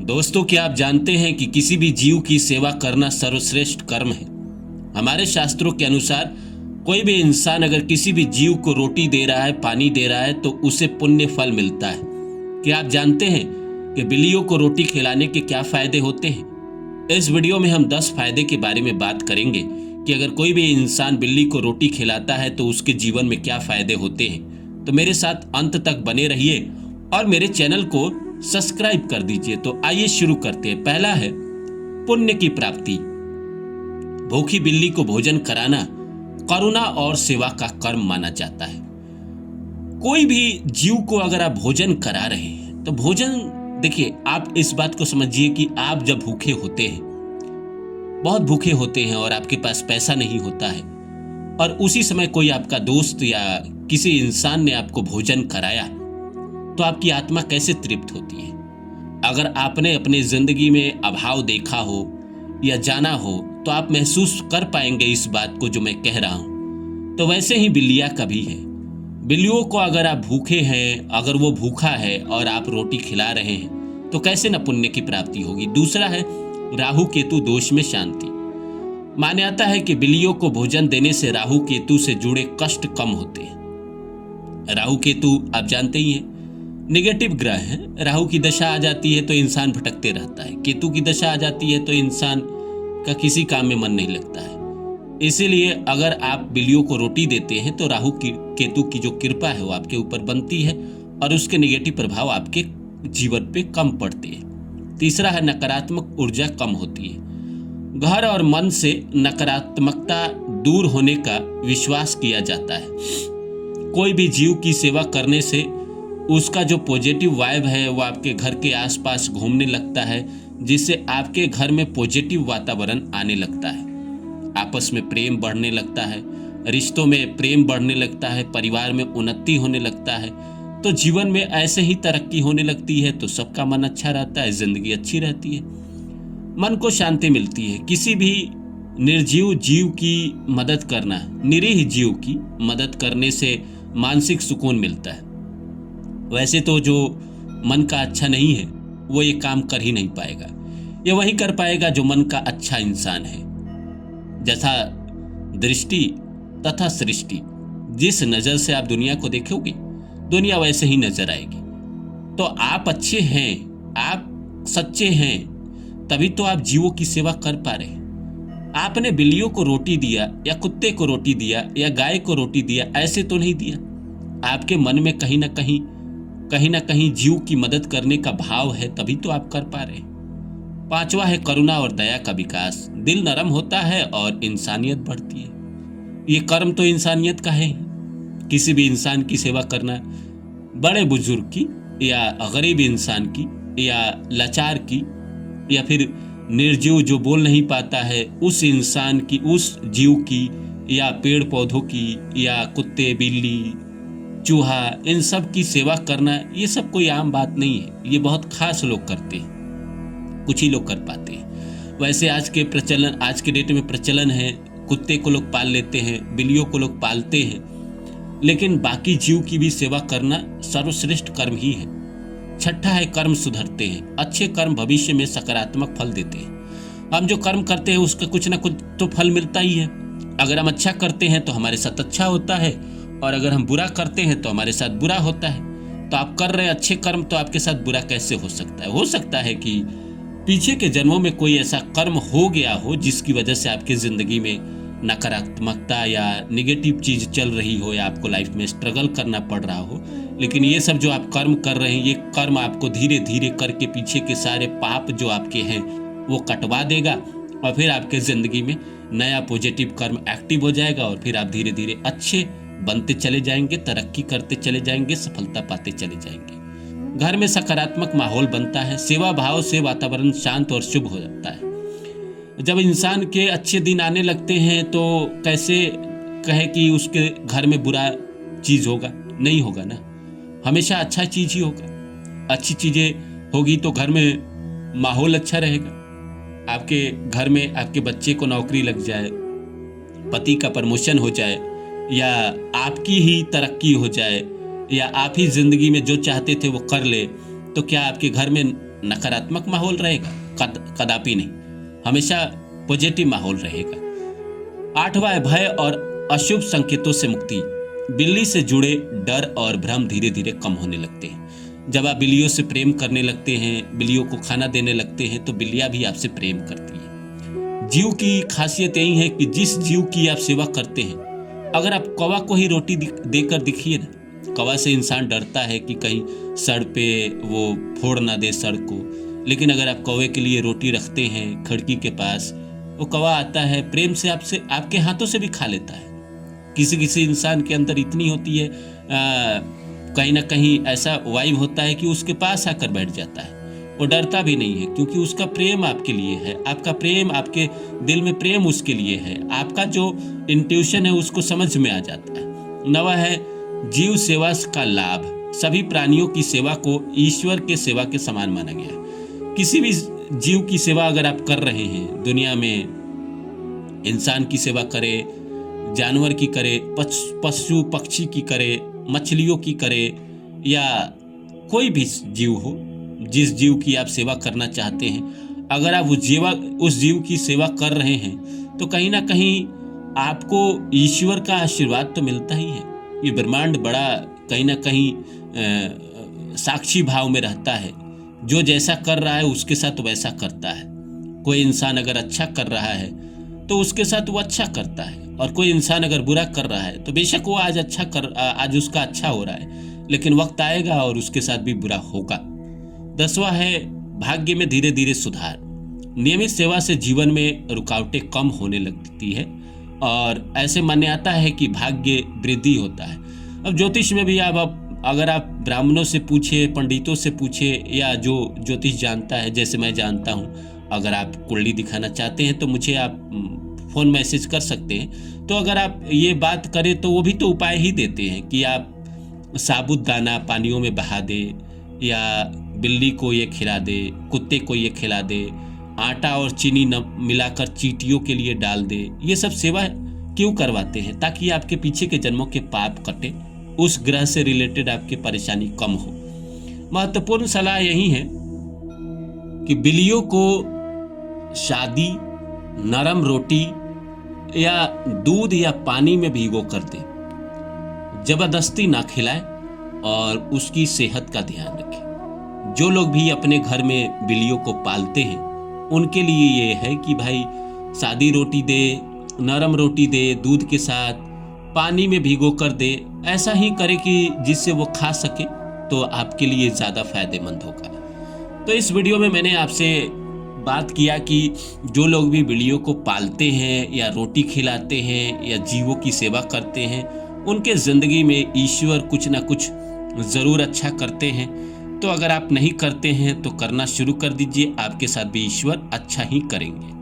दोस्तों, क्या आप जानते हैं कि किसी भी जीव की सेवा करना सर्वश्रेष्ठ कर्म है। हमारे शास्त्रों के अनुसार कोई भी इंसान अगर किसी भी जीव को रोटी दे रहा है, पानी दे रहा है, तो उसे पुण्य फल मिलता है। क्या आप जानते हैं कि बिल्लियों को रोटी खिलाने के क्या फायदे होते हैं? इस वीडियो में हम 10 फायदे के बारे में बात करेंगे कि अगर कोई भी इंसान बिल्ली को रोटी खिलाता है तो उसके जीवन में क्या फायदे होते हैं। तो मेरे साथ अंत तक बने रहिए और मेरे चैनल को सब्सक्राइब कर दीजिए। तो आइए शुरू करते हैं। पहला है पुण्य की प्राप्ति। भूखी बिल्ली को भोजन कराना करुणा और सेवा का कर्म माना जाता है। कोई भी जीव को अगर आप भोजन करा रहे हैं तो भोजन, देखिए, आप इस बात को समझिए कि आप जब भूखे होते हैं, बहुत भूखे होते हैं और आपके पास पैसा नहीं होता है, और उसी समय कोई आपका दोस्त या किसी इंसान ने आपको भोजन कराया, तो आपकी आत्मा कैसे तृप्त होती है। अगर आपने अपनी जिंदगी में अभाव देखा हो या जाना हो तो आप महसूस कर पाएंगे इस बात को जो मैं कह रहा हूं। तो वैसे ही बिल्लियां का भी है। बिल्लियों को अगर आप भूखे हैं, अगर वो भूखा है और आप रोटी खिला रहे हैं, तो कैसे न पुण्य की प्राप्ति होगी। दूसरा है राहु केतु दोष में शांति। मान्यता है कि बिल्लियों को भोजन देने से राहु केतु से जुड़े कष्ट कम होते हैं। राहु केतु आप जानते ही हैं, नेगेटिव ग्रह है। राहु की दशा आ जाती है तो इंसान भटकते रहता है, केतु की दशा आ जाती है तो इंसान का किसी काम में मन नहीं लगता है। इसीलिए अगर आप बिल्लियों को रोटी देते हैं तो राहु की केतु की जो कृपा है वो आपके ऊपर बनती है और उसके नेगेटिव प्रभाव आपके जीवन पे कम पड़ते हैं। तीसरा है नकारात्मक ऊर्जा कम होती है। घर और मन से नकारात्मकता दूर होने का विश्वास किया जाता है। कोई भी जीव की सेवा करने से उसका जो पॉजिटिव वाइब है वो आपके घर के आसपास घूमने लगता है, जिससे आपके घर में पॉजिटिव वातावरण आने लगता है। आपस में प्रेम बढ़ने लगता है, रिश्तों में प्रेम बढ़ने लगता है, परिवार में उन्नति होने लगता है। तो जीवन में ऐसे ही तरक्की होने लगती है तो सबका मन अच्छा रहता है, जिंदगी अच्छी रहती है, मन को शांति मिलती है। किसी भी निर्जीव जीव की मदद करना, निरीह जीव की मदद करने से मानसिक सुकून मिलता है। वैसे तो जो मन का अच्छा नहीं है वो ये काम कर ही नहीं पाएगा। ये वही कर पाएगा जो मन का अच्छा इंसान है। जैसा दृष्टि तथा सृष्टि, जिस नजर से आप दुनिया को देखोगे दुनिया वैसे ही नजर आएगी। तो आप अच्छे हैं, आप सच्चे हैं, तभी तो आप जीवों की सेवा कर पा रहे हैं। आपने बिल्लियों को रोटी दिया या कुत्ते को रोटी दिया या गाय को रोटी दिया, ऐसे तो नहीं दिया। आपके मन में कहीं ना कहीं जीव की मदद करने का भाव है, तभी तो आप कर पा रहे हैं। पांचवा है करुणा और दया का विकास। दिल नरम होता है और इंसानियत बढ़ती है। ये कर्म तो इंसानियत का है ही। किसी भी इंसान की सेवा करना, बड़े बुजुर्ग की या गरीब इंसान की या लाचार की या फिर निर्जीव जो बोल नहीं पाता है उस इंसान की, उस जीव की, या पेड़ पौधों की, या कुत्ते बिल्ली चूहा, इन सब की सेवा करना, ये सब कोई आम बात नहीं है। ये बहुत खास लोग करते हैं, कुछ ही लोग कर पाते हैं। वैसे आज के डेट में प्रचलन है, कुत्ते को लोग पाल लेते हैं, बिल्लियों को लोग पालते हैं, लेकिन बाकी जीव की भी सेवा करना सर्वश्रेष्ठ कर्म ही है। छठा है कर्म सुधरते हैं। अच्छे कर्म भविष्य में सकारात्मक फल देते हैं। हम जो कर्म करते हैं उसका कुछ ना कुछ तो फल मिलता ही है। अगर हम अच्छा करते हैं तो हमारे साथ अच्छा होता है, और अगर हम बुरा करते हैं तो हमारे साथ बुरा होता है। तो आप कर रहे हैं अच्छे कर्म, तो आपके साथ बुरा कैसे हो सकता है? हो सकता है कि पीछे के जन्मों में कोई ऐसा कर्म हो गया हो जिसकी वजह से आपकी जिंदगी में नकारात्मकता या नेगेटिव चीज चल रही हो, या आपको लाइफ में स्ट्रगल करना पड़ रहा हो। लेकिन ये सब जो आप कर्म कर रहे हैं, ये कर्म आपको धीरे धीरे करके पीछे के सारे पाप जो आपके हैं वो कटवा देगा, और फिर आपके जिंदगी में नया पॉजिटिव कर्म एक्टिव हो जाएगा, और फिर आप धीरे धीरे अच्छे बनते चले जाएंगे, तरक्की करते चले जाएंगे, सफलता पाते चले जाएंगे। घर में सकारात्मक माहौल बनता है। सेवा भाव से वातावरण शांत और शुभ हो जाता है। जब इंसान के अच्छे दिन आने लगते हैं तो कैसे कहे कि उसके घर में बुरा चीज होगा? नहीं होगा ना, हमेशा अच्छा चीज ही होगा। अच्छी चीजें होगी तो घर में माहौल अच्छा रहेगा। आपके घर में आपके बच्चे को नौकरी लग जाए, पति का प्रमोशन हो जाए, या आपकी ही तरक्की हो जाए, या आप ही जिंदगी में जो चाहते थे वो कर ले, तो क्या आपके घर में नकारात्मक माहौल रहेगा? कदापि नहीं, हमेशा पॉजिटिव माहौल रहेगा। 8वां है भय और अशुभ संकेतों से मुक्ति। बिल्ली से जुड़े डर और भ्रम धीरे धीरे कम होने लगते हैं। जब आप बिल्लियों से प्रेम करने लगते हैं, बिल्लियों को खाना देने लगते हैं, तो बिल्लियां भी आपसे प्रेम करती हैं। जीव की खासियत यही है कि जिस जीव की आप सेवा करते हैं, अगर आप कौवा को ही रोटी देकर दिखिए ना, कौवा से इंसान डरता है कि कहीं सड़ पे वो फोड़ ना दे सड़ को, लेकिन अगर आप कौवे के लिए रोटी रखते हैं खिड़की के पास, वो कौवा आता है प्रेम से आपसे, आपके हाथों से भी खा लेता है। किसी किसी इंसान के अंदर इतनी होती है, कहीं ना कहीं ऐसा वाइब होता है कि उसके पास आकर बैठ जाता है, वो डरता भी नहीं है, क्योंकि उसका प्रेम आपके लिए है, आपका प्रेम, आपके दिल में प्रेम उसके लिए है, आपका जो इंट्यूशन है उसको समझ में आ जाता है। 9वां है जीव सेवा का लाभ। सभी प्राणियों की सेवा को ईश्वर के सेवा के समान माना गया है। किसी भी जीव की सेवा अगर आप कर रहे हैं दुनिया में, इंसान की सेवा करे, जानवर की करे, पशु पक्षी की करे, मछलियों की करे, या कोई भी जीव हो, जिस जीव की आप सेवा करना चाहते हैं, अगर आप उस जीव की सेवा कर रहे हैं तो कहीं ना कहीं आपको ईश्वर का आशीर्वाद तो मिलता ही है। ये ब्रह्मांड बड़ा कहीं ना कहीं साक्षी भाव में रहता है, जो जैसा कर रहा है उसके साथ वैसा करता है। कोई इंसान अगर अच्छा कर रहा है तो उसके साथ वो अच्छा करता है, और कोई इंसान अगर बुरा कर रहा है तो बेशक वो आज उसका अच्छा हो रहा है, लेकिन वक्त आएगा और उसके साथ भी बुरा होगा। 10वां है भाग्य में धीरे धीरे सुधार। नियमित सेवा से जीवन में रुकावटें कम होने लगती है और ऐसे मान्य आता है कि भाग्य वृद्धि होता है। अब ज्योतिष में भी अगर आप ब्राह्मणों से पूछे, पंडितों से पूछे, या जो ज्योतिष जानता है, जैसे मैं जानता हूँ, अगर आप कुंडली दिखाना चाहते हैं तो मुझे आप फ़ोन मैसेज कर सकते हैं। तो अगर आप ये बात करें तो वो भी तो उपाय ही देते हैं कि आप साबुत दाना पानियों में बहा दे, या बिल्ली को ये खिला दे, कुत्ते को ये खिला दे, आटा और चीनी मिलाकर चींटियों के लिए डाल दे। ये सब सेवा क्यों करवाते हैं? ताकि आपके पीछे के जन्मों के पाप कटे, उस ग्रह से रिलेटेड आपकी परेशानी कम हो। महत्वपूर्ण सलाह यही है कि बिल्लियों को शादी, नरम रोटी या दूध या पानी में भिगो कर दे, जबरदस्ती ना खिलाए और उसकी सेहत का ध्यान रखें। जो लोग भी अपने घर में बिल्लियों को पालते हैं उनके लिए ये है कि भाई सादी रोटी दे, नरम रोटी दे, दूध के साथ पानी में भिगो कर दे, ऐसा ही करे कि जिससे वो खा सके, तो आपके लिए ज़्यादा फायदेमंद होगा। तो इस वीडियो में मैंने आपसे बात किया कि जो लोग भी बिल्लियों को पालते हैं या रोटी खिलाते हैं या जीवों की सेवा करते हैं, उनके ज़िंदगी में ईश्वर कुछ ना कुछ ज़रूर अच्छा करते हैं। तो अगर आप नहीं करते हैं तो करना शुरू कर दीजिए, आपके साथ भी ईश्वर अच्छा ही करेंगे।